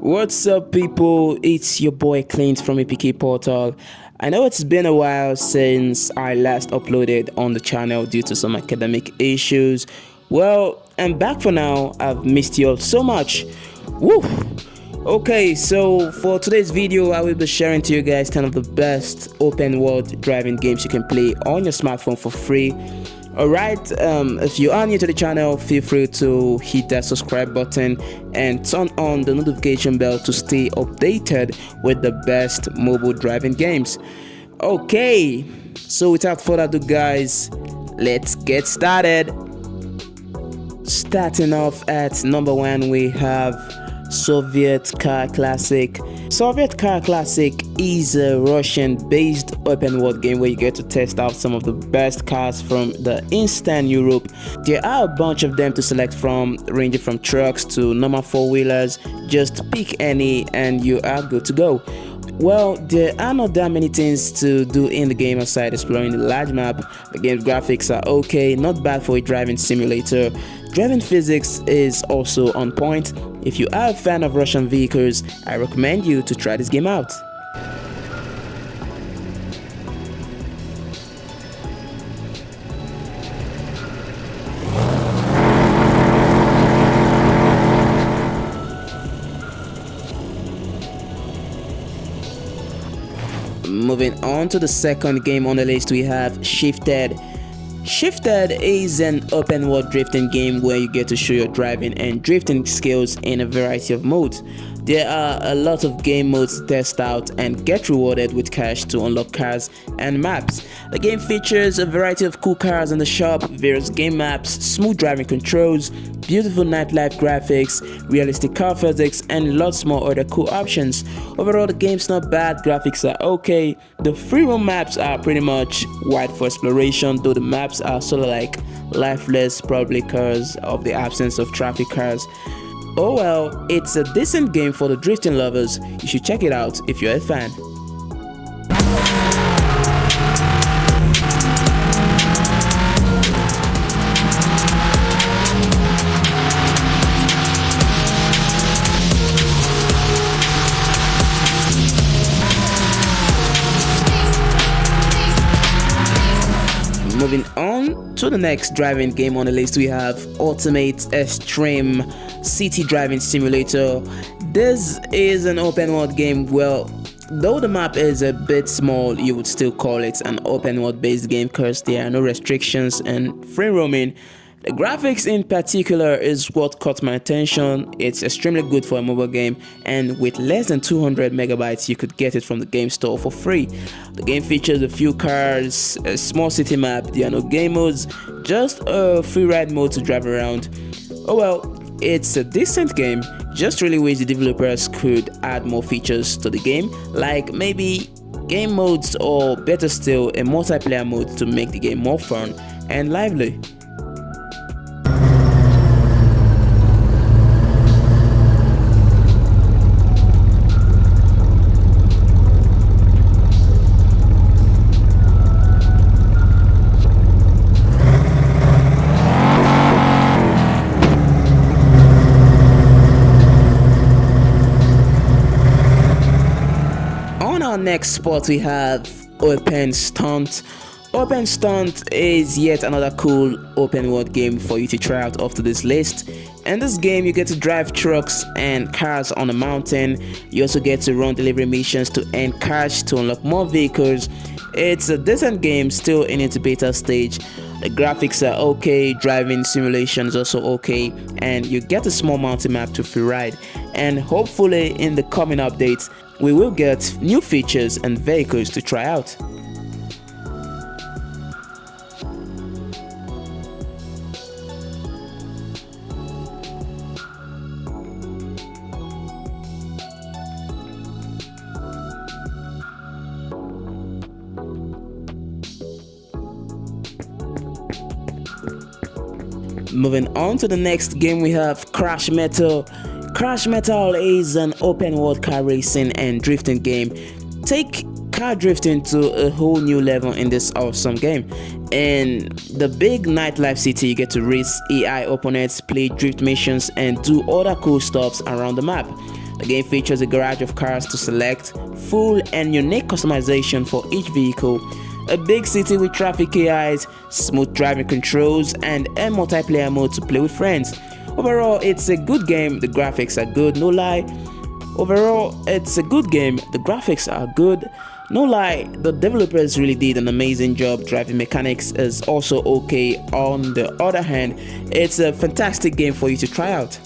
What's up, people? It's your boy Clint from APK Portal. I know it's been a while since I last uploaded on the channel due to some academic issues. Well, I'm back for now. I've missed you all so much. Woo! Okay, so for today's video, I will be sharing to you guys 10 of the best open world driving games you can play on your smartphone for free. Alright, if you are new to the channel, feel free to hit that subscribe button and turn on the notification bell to stay updated with the best mobile driving games. Okay, so without further ado guys, let's get started. Starting off at number 1, we have Soviet Car Classic. Soviet Car Classic is a Russian-based open-world game where you get to test out some of the best cars from the Eastern Europe. There are a bunch of them to select from, ranging from trucks to normal four-wheelers. Just pick any and you are good to go. Well, there are not that many things to do in the game aside exploring the large map. The game's graphics are okay, not bad for a driving simulator. Driving physics is also on point. If you are a fan of Russian vehicles, I recommend you to try this game out. Moving on to the second game on the list, we have Shifted. Shifted is an open world drifting game where you get to show your driving and drifting skills in a variety of modes. There are a lot of game modes to test out and get rewarded with cash to unlock cars and maps. The game features a variety of cool cars in the shop, various game maps, smooth driving controls, beautiful nightlife graphics, realistic car physics, and lots more other cool options. Overall, the game's not bad, graphics are okay. The free roam maps are pretty much wide for exploration, though the maps are sort of like lifeless, probably because of the absence of traffic cars. Oh well, it's a decent game for the drifting lovers. You should check it out if you're a fan. Moving on to the next driving game on the list, we have Ultimate Extreme City Driving Simulator. This is an open world game. Well, though the map is a bit small, you would still call it an open world based game because there are no restrictions and free roaming. The graphics in particular is what caught my attention. It's extremely good for a mobile game, and with less than 200 megabytes you could get it from the game store for free. The game features a few cars, a small city map, there are no game modes, just a free ride mode to drive around. Oh well, it's a decent game, just really wish the developers could add more features to the game, like maybe game modes or better still a multiplayer mode to make the game more fun and lively. Next spot we have Open Stunt. Open Stunt is yet another cool open world game for you to try out after this list. In this game you get to drive trucks and cars on a mountain. You also get to run delivery missions to earn cash to unlock more vehicles. It's a decent game, still in its beta stage. The graphics are okay, driving simulation is also okay, and you get a small mountain map to free ride. And hopefully in the coming updates we will get new features and vehicles to try out. Moving on to the next game, we have Crash Metal. Crash Metal is an open world car racing and drifting game. Take car drifting to a whole new level in this awesome game. In the big nightlife city, you get to race AI opponents, play drift missions, and do other cool stuffs around the map. The game features a garage of cars to select, full and unique customization for each vehicle, a big city with traffic AIs, smooth driving controls, and a multiplayer mode to play with friends. Overall, it's a good game. The graphics are good, no lie. Overall, it's a good game. The graphics are good. No lie, the developers really did an amazing job. Driving mechanics is also okay. On the other hand, it's a fantastic game for you to try out.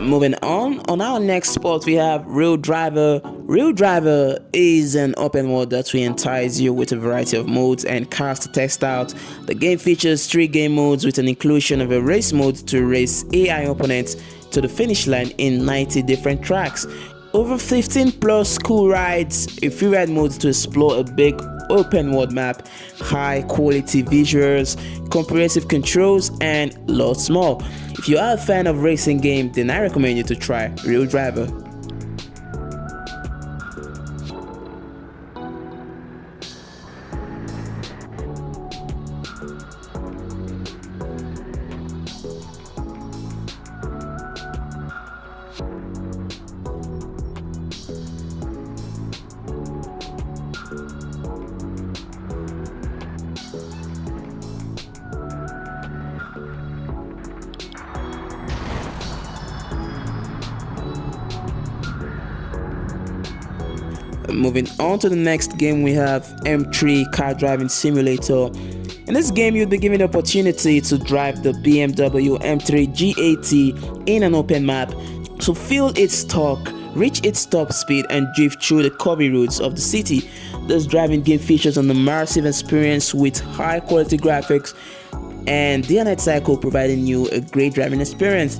Moving on our next spot we have Real Driver. Real Driver is an open world that will entice you with a variety of modes and cars to test out. The game features 3 game modes with an inclusion of a race mode to race AI opponents to the finish line in 90 different tracks. Over 15 plus cool rides, a free ride mode to explore a big open world map, high quality visuals, comprehensive controls, and lots more. If you are a fan of racing games, then I recommend you to try Real Driver. Moving on to the next game, we have M3 Car Driving Simulator. In this game, you'll be given the opportunity to drive the BMW M3 GAT in an open map to feel its torque, reach its top speed, and drift through the curvy roads of the city. This driving game features an immersive experience with high quality graphics and day-and-night cycle, providing you a great driving experience.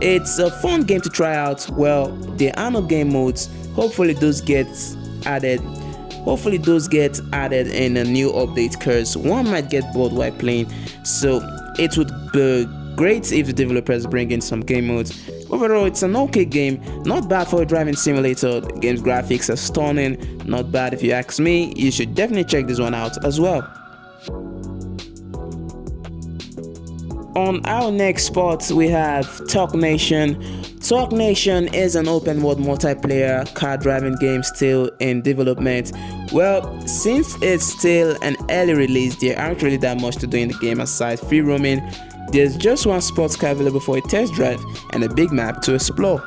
It's a fun game to try out. Well, there are no game modes. Hopefully those get added in a new update, because one might get bored while playing, so it would be great if the developers bring in some game modes. Overall, it's an okay game, not bad for a driving simulator. The game's graphics are stunning, not bad if you ask me. You should definitely check this one out as well. On our next spot, we have Talk Nation. Talk Nation is an open world multiplayer car driving game still in development. Well, since it's still an early release, there aren't really that much to do in the game aside free roaming. There's just one sports car available for a test drive and a big map to explore.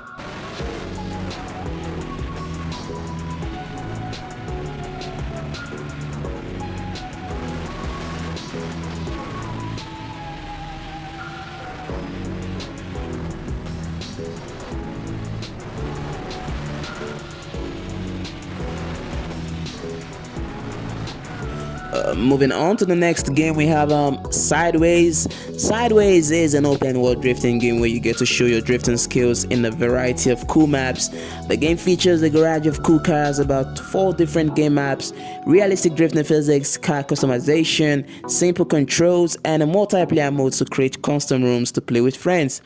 Moving on to the next game, we have Sideways. Sideways is an open world drifting game where you get to show your drifting skills in a variety of cool maps. The game features a garage of cool cars, about 4 different game maps, realistic drifting physics, car customization, simple controls, and a multiplayer mode to create custom rooms to play with friends.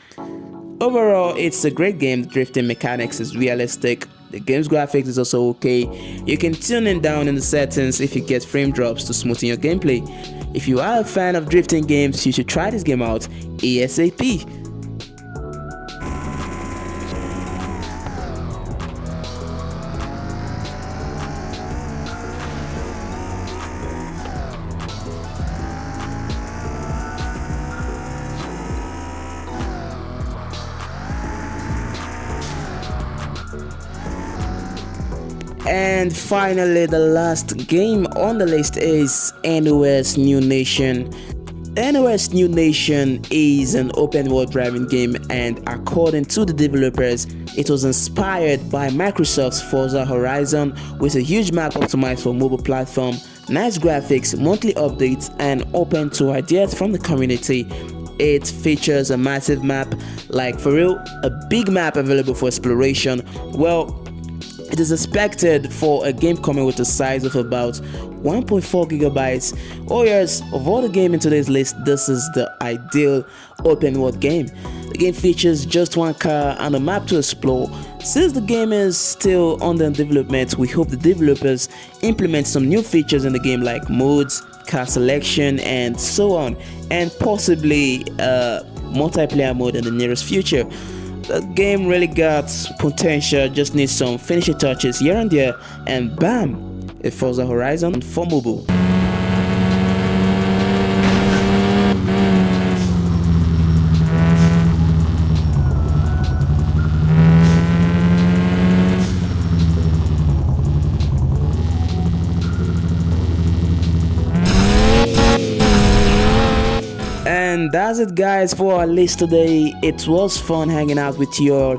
Overall, it's a great game. The drifting mechanics is realistic. The game's graphics is also okay. You can tune it down in the settings if you get frame drops to smoothen your gameplay. If you are a fan of drifting games, you should try this game out ASAP. And finally, the last game on the list is NOS New Nation. NOS New Nation is an open world driving game, and according to the developers, it was inspired by Microsoft's Forza Horizon with a huge map optimized for mobile platform, nice graphics, monthly updates, and open to ideas from the community. It features a massive map, like for real, a big map available for exploration. Well, It is expected for a game coming with a size of about 1.4 gigabytes. Oh yes, of all the games in today's list, this is the ideal open world game. The game features just one car and a map to explore. Since the game is still under development, we hope the developers implement some new features in the game like modes, car selection, and so on, and possibly multiplayer mode in the nearest future. The game really got potential, just needs some finishing touches here and there, and bam, a Forza Horizon for mobile. And that's it guys for our list today. It was fun hanging out with you all.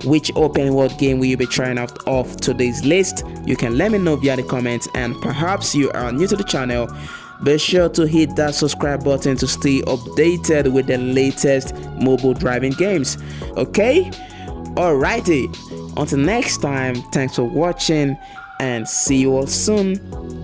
Which open world game will you be trying out of today's list? You can let me know via the comments, and perhaps you are new to the channel, be sure to hit that subscribe button to stay updated with the latest mobile driving games. Okay? Alrighty, until next time, thanks for watching and see you all soon.